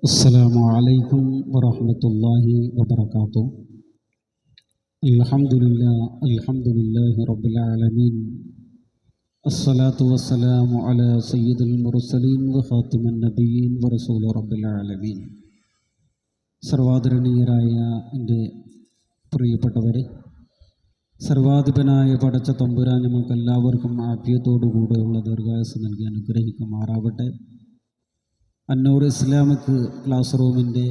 السلام عليكم ورحمة الله وبركاته. الحمد لله رب العالمين. الصلاة والسلام على سيد المرسلين وخاتم النبيين ورسول رب العالمين. സർവാദരണീയരായ എൻ്റെ പ്രിയപ്പെട്ടവരെ, സർവാധിപനായ പടച്ച തമ്പുരാൻ നമ്മൾക്കെല്ലാവർക്കും ആഫിയത്തോടുകൂടെയുള്ള ദീർഘായുസ്സ് നൽകി അനുഗ്രഹിക്കുമാറാവട്ടെ. അന്നൂർ ഇസ്ലാമിക് ക്ലാസ് റൂമിൻ്റെ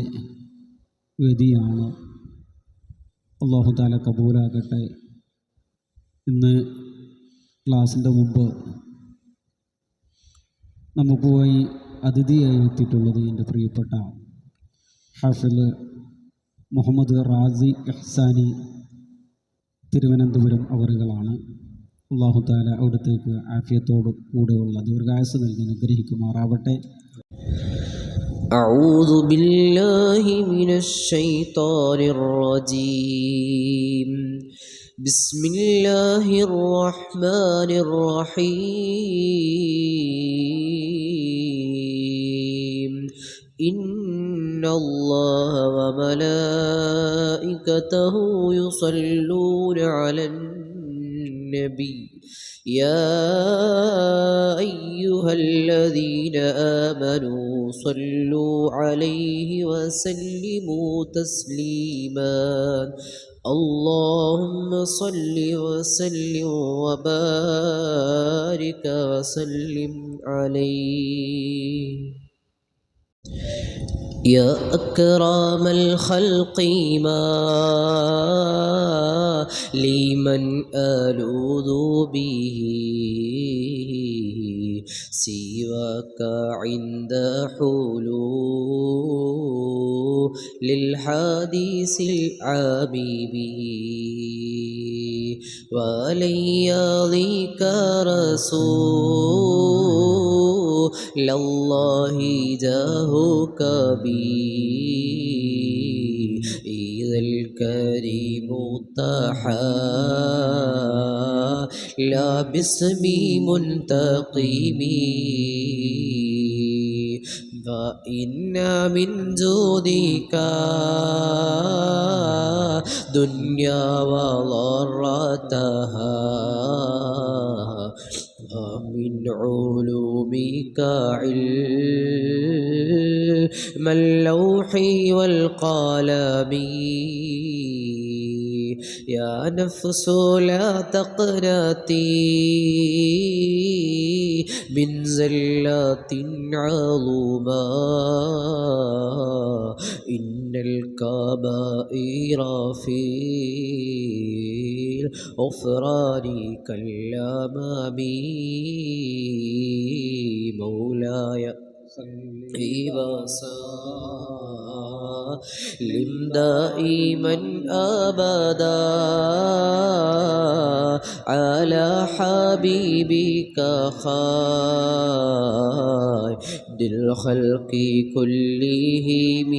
വേദിയാണ്. അല്ലാഹു തആല കബൂലാകട്ടെ. ഇന്ന് ക്ലാസിൻ്റെ മുമ്പ് നമുക്കുമായി അതിഥിയായി എത്തിയിട്ടുള്ളത് എൻ്റെ പ്രിയപ്പെട്ട ഹാഫിള് മുഹമ്മദ് റാസി ഇഹ്സാനി തിരുവനന്തപുരം അവറുകളാണ്. അല്ലാഹു തആല അവിടത്തേക്ക് ആഫിയത്തോടു കൂടെയുള്ള ദീർഘായുസ്സ് നൽകി അനുഗ്രഹിക്കുമാറാവട്ടെ. أعوذ بالله من الشيطان الرجيم. بسم الله الرحمن الرحيم. إن الله وملائكته يصلون على النبي يا أيها الذين آمنوا صلوا عليه وسلموا تسليما. اللهم صل وسلم وبارك وسلم عليه. يا أكرم الخلق ما لمن ألوذ به سواك عند حلول للحديث العبيب ولياليك رسول الله جاهك بي إذا الكريم لا باسمي منتقمي فإن من جودك دنيا وضرتها ومن علومك علم اللوح والقلم. يا نفس لا تقنطي من زلات عظما إن الكبائر في الغفران كاليمام. مولاي وسلم دائما أبدا على حبيبك خير الخلق كلهم.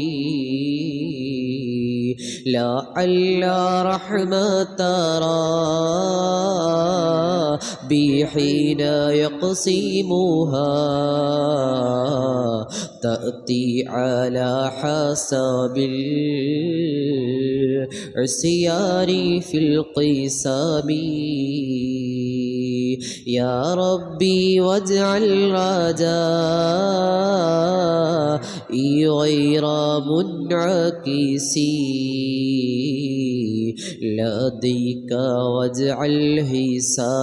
لعل رحمة ربي حين يقسمها تأتي على حسب العصيان في القسم. يا ربي واجعل رجائي غير منعكس لديك واجعل حسابي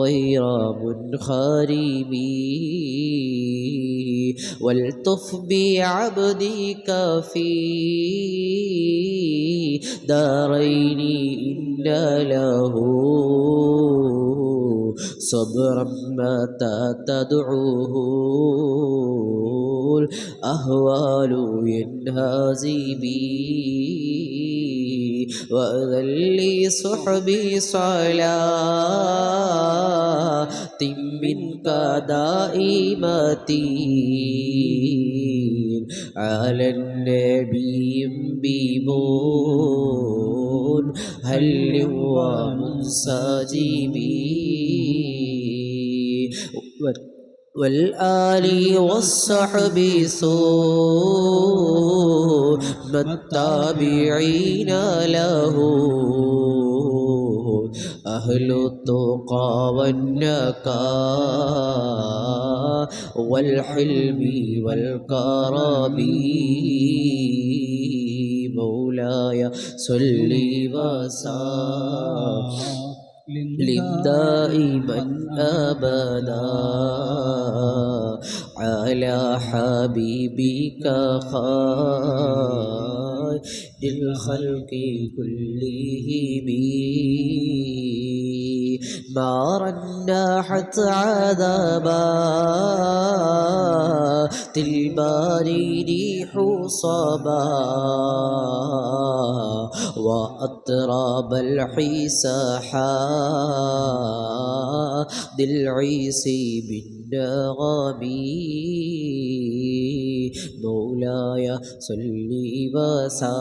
غير منخرم. والطف بعبدك في دارين إن له صبرا متى تدعوه الأهوال ينهزمي. وأذن لي صحبي صلاة منك دائمتي على النبي بمون هل ومنسجمي. والآل والصحب ثم التابعين له أهل التقى والنكاء والحلم والكرم مولاي صل وسلم دائما أبدا على حبيبك خير الخلق كلهم ما رنحت عذابات الباري ريح صبا وأطراب الحساحات العيس بالنغم مولاي صل وسلم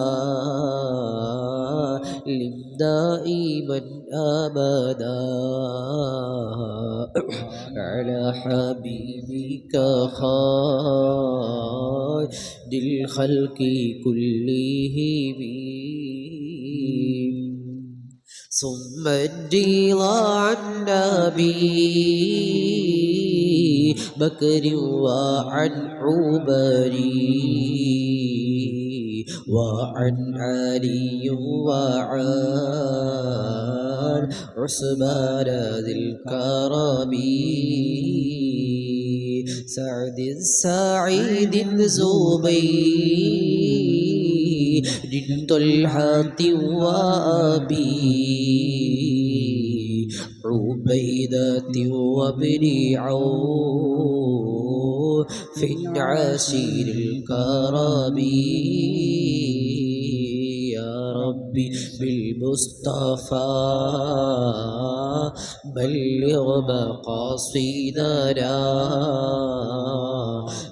دائما أبدا على حبيبك خير الخلق كلهم ثم الرضا عن نبي بكر وعن عمر وعن علي وعن عثمان ذي الكرم سعد سعيد زبير طلحة وأبي عبيدة وابن عوف عشير الكرم يا ربي بالمصطفى بلغ مقاصدنا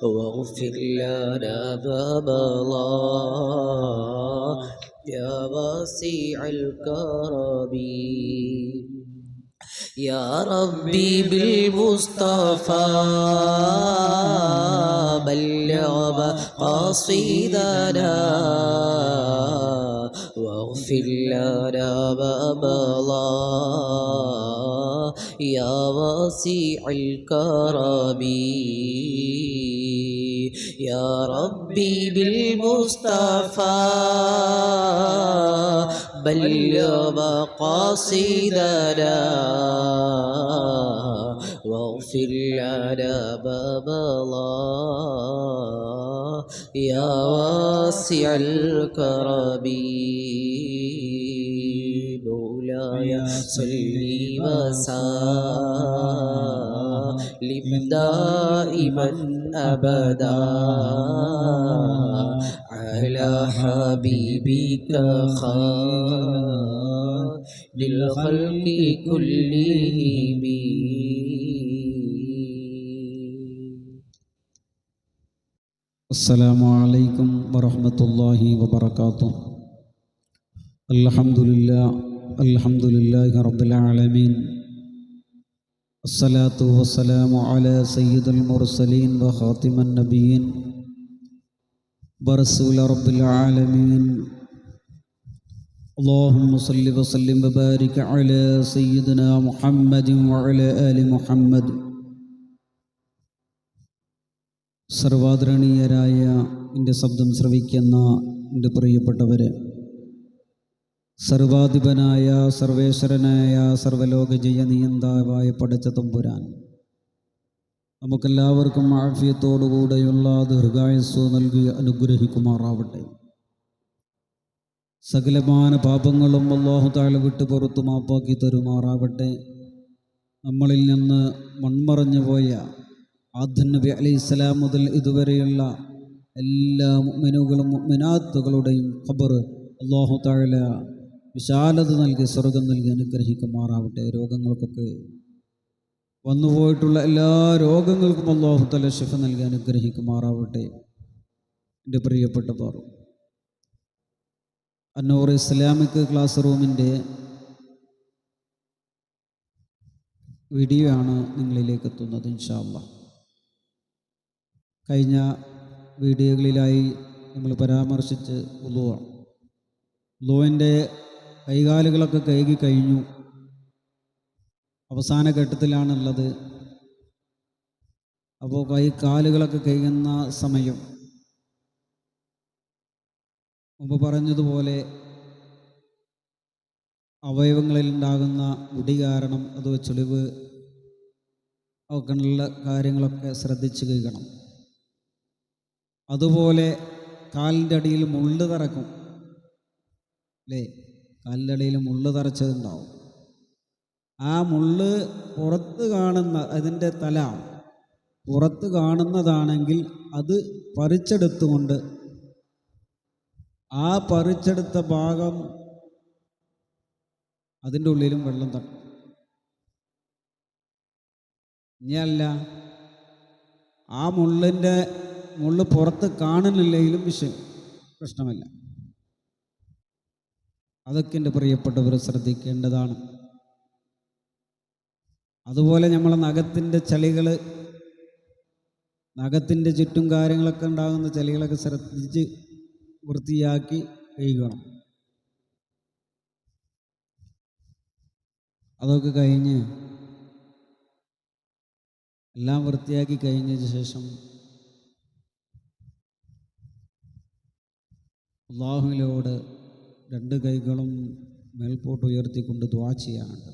واغفر لنا ما مضى يا واسع الكرم يا ربي بالمصطفى بلغ مقاصدنا واغفر لنا ما مضى يا واسع الكرم يا ربي بالمصطفى بلغ مقاصدنا واغفر لنا ما مضى يا واسع الكرم مولاي صل وسلم دائما أبدا على حبيبك خير الخلق كلهم السلام عليكم ورحمة الله وبركاته الحمد لله رب العالمين الصلاة والسلام على سيد المرسلين وخاتم النبيين ورسول رب العالمين اللهم صل وسلم وبارك على سيدنا محمد وعلى آل محمد സർവാദരണീയരായ എൻ്റെ ശബ്ദം ശ്രവിക്കുന്ന എൻ്റെ പ്രിയപ്പെട്ടവരെ, സർവാധിപനായ സർവേശ്വരനായ സർവലോക ജയനിയന്താവായ പടച്ച തമ്പുരാൻ നമുക്കെല്ലാവർക്കും ആഫിയത്തോടുകൂടെയുള്ള ദീർഘായുസ്സ് നൽകി അനുഗ്രഹിക്കുമാറാവട്ടെ. സകലമാന പാപങ്ങളും അല്ലാഹു തആല വിട്ടു പുറത്തു മാപ്പാക്കി തരുമാറാവട്ടെ. നമ്മളിൽ നിന്ന് മൺമറഞ്ഞു പോയ ആദം നബി അലൈഹിസ്സലാം മുതൽ ഇതുവരെയുള്ള എല്ലാ മുഅ്മിനുകളും മുഅ്മിനാത്തുകളുടെയും ഖബർ അല്ലാഹു തആല വിശാലത നൽകി സ്വർഗം നൽകി അനുഗ്രഹിക്കുമാറാവട്ടെ. രോഗങ്ങൾക്കൊക്കെ വന്നുപോയിട്ടുള്ള എല്ലാ രോഗങ്ങൾക്കും അല്ലാഹു തആല ശിഫ നൽകി അനുഗ്രഹിക്കുമാറാവട്ടെ. എൻ്റെ പ്രിയപ്പെട്ടവർ, അന്നൂർ ഇസ്ലാമിക് ക്ലാസ് റൂമിൻ്റെ വീഡിയോ ആണ് നിങ്ങളിലേക്ക് എത്തുന്നത്. ഇൻഷാ അല്ലാഹ് കഴിഞ്ഞ വീഡിയോകളിലായി നമ്മൾ പരാമർശിച്ച് ഉളുവിൻ്റെ കൈകാലുകളൊക്കെ കഴുകി കഴിഞ്ഞു, അവസാന ഘട്ടത്തിലാണുള്ളത്. അപ്പോൾ കാലുകളൊക്കെ കഴുകുന്ന സമയം മുമ്പ് പറഞ്ഞതുപോലെ അവയവങ്ങളിൽ ഉണ്ടാകുന്ന മുടി കാരണം അത് ചുളിവ് ഒക്കെയുള്ള കാര്യങ്ങളൊക്കെ ശ്രദ്ധിച്ച് കഴുകണം. അതുപോലെ കാലിൻ്റെ അടിയിൽ മുള്ള് തറക്കും അല്ലേ, കാലിൻ്റെ അടിയിൽ മുള്ള് തറച്ചതുണ്ടാവും. ആ മുള്ള് പുറത്ത് കാണുന്ന അതിൻ്റെ തല പുറത്ത് കാണുന്നതാണെങ്കിൽ അത് പറിച്ചെടുത്തുകൊണ്ട് ആ പറിച്ചെടുത്ത ഭാഗം അതിൻ്റെ ഉള്ളിലും വെള്ളം തട്ടും. ഇനിയല്ല ആ മുള്ള് പുറത്ത് കാണുന്നില്ലെങ്കിലും പ്രശ്നമില്ല. അതൊക്കെ എൻ്റെ പ്രിയപ്പെട്ടവർ ശ്രദ്ധിക്കേണ്ടതാണ്. അതുപോലെ നമ്മളെ നഖത്തിൻ്റെ ചുറ്റും കാര്യങ്ങളൊക്കെ ഉണ്ടാകുന്ന ചളികളൊക്കെ ശ്രദ്ധിച്ച് വൃത്തിയാക്കി കഴുകണം. അതൊക്കെ കഴിഞ്ഞ് എല്ലാം വൃത്തിയാക്കി കഴിഞ്ഞതിന് ശേഷം അല്ലാഹുവിനോട് രണ്ട് കൈകളും മേൽപോട്ട് ഉയർത്തിക്കൊണ്ട് ദുആ ചെയ്യാനുണ്ട്.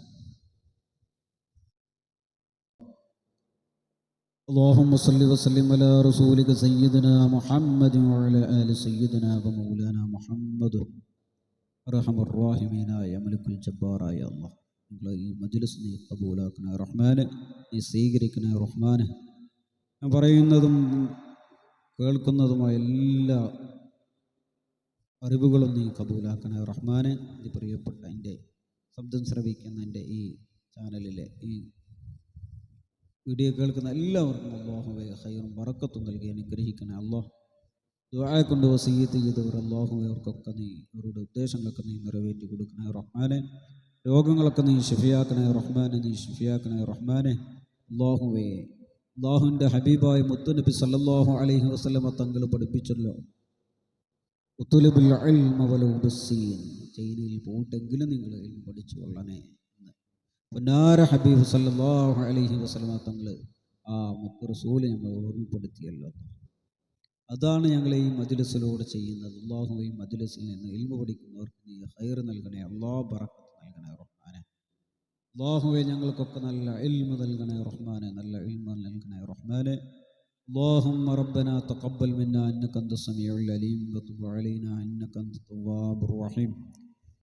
اللهم صل وسلم على رسولك سيدنا محمد وعلى آل سيدنا ومولانا محمد أرحم الراحمين يا ملك الجبار يا الله. ഈ മജ്‌ലിസ് നീ കബൂലാക്കണേ റഹ്മാനെ, നീ സ്വീകരിക്കണേ റഹ്മാനെ. ഞാൻ പറയുന്നതും കേൾക്കുന്നതുമായ എല്ലാ അറിവുകളും നീ കബൂലാക്കണേ റഹ്മാനെ. നീ പ്രിയപ്പെട്ട എൻ്റെ ശബ്ദം ശ്രവിക്കുന്ന എൻ്റെ ഈ ചാനലിലെ ഈ വീഡിയോ കേൾക്കുന്ന എല്ലാവർക്കും അല്ലാഹുവേ ഖൈറും ബറക്കത്തും നൽകി അനുഗ്രഹിക്കണേ അല്ലാഹ്. ദുആ കൊണ്ട് വസിയ്യത്ത് ചെയ്തവർ അല്ലാഹുവേ അവർക്കൊക്കെ നീ അവരുടെ ഉദ്ദേശങ്ങളൊക്കെ നീ നിറവേറ്റി കൊടുക്കണേ റഹ്മാനെ. രോഗങ്ങളൊക്കെ നീ ശിഫയാക്കണേ റഹ്മാനെ, നീ ശിഫയാക്കണേ റഹ്മാനെ. അല്ലാഹുവേ അല്ലാഹുവിൻ്റെ ഹബീബായ മുത്തുനബി സല്ലല്ലാഹു അലൈഹി വസല്ലമ തങ്ങൾ പഠിപ്പിച്ചല്ലോ, ഉത്തുലുബുൽ ഇൽമ വലൗ ബിസ്സീൻ, ചൈനയിൽ പോയിട്ടെങ്കിലും നിങ്ങൾ ഇൽമ പഠിച്ചു കൊള്ളണേ എന്ന് പൊന്നാര ഹബീബ് സല്ലല്ലാഹു അലൈഹി വസല്ലമ തങ്ങൾ ആ മുത്ത് റസൂല് ഞങ്ങൾ ഓർമ്മപ്പെടുത്തിയല്ലോ. അതാണ് ഞങ്ങൾ ഈ മജ്‌ലിസിലൂടെ ചെയ്യുന്നത്. അല്ലാഹു ഈ മജ്‌ലിസിൽ നിന്ന് ഇൽമ പഠിക്കുന്നവർക്ക് നീ ഖൈർ നൽകണേ അല്ലാഹ്, ബറക്കത്ത് നൽകണേ റഹ്മാനെ. അല്ലാഹുവേ ഞങ്ങൾക്കൊക്കെ നല്ല ഇൽമ നൽകണേ റഹ്മാനെ, നല്ല ഇൽമ നൽകണേ റഹ്മാനെ. اللهم ربنا تقبل منا إنك أنت السميع العليم وتب علينا إنك أنت التواب الرحيم.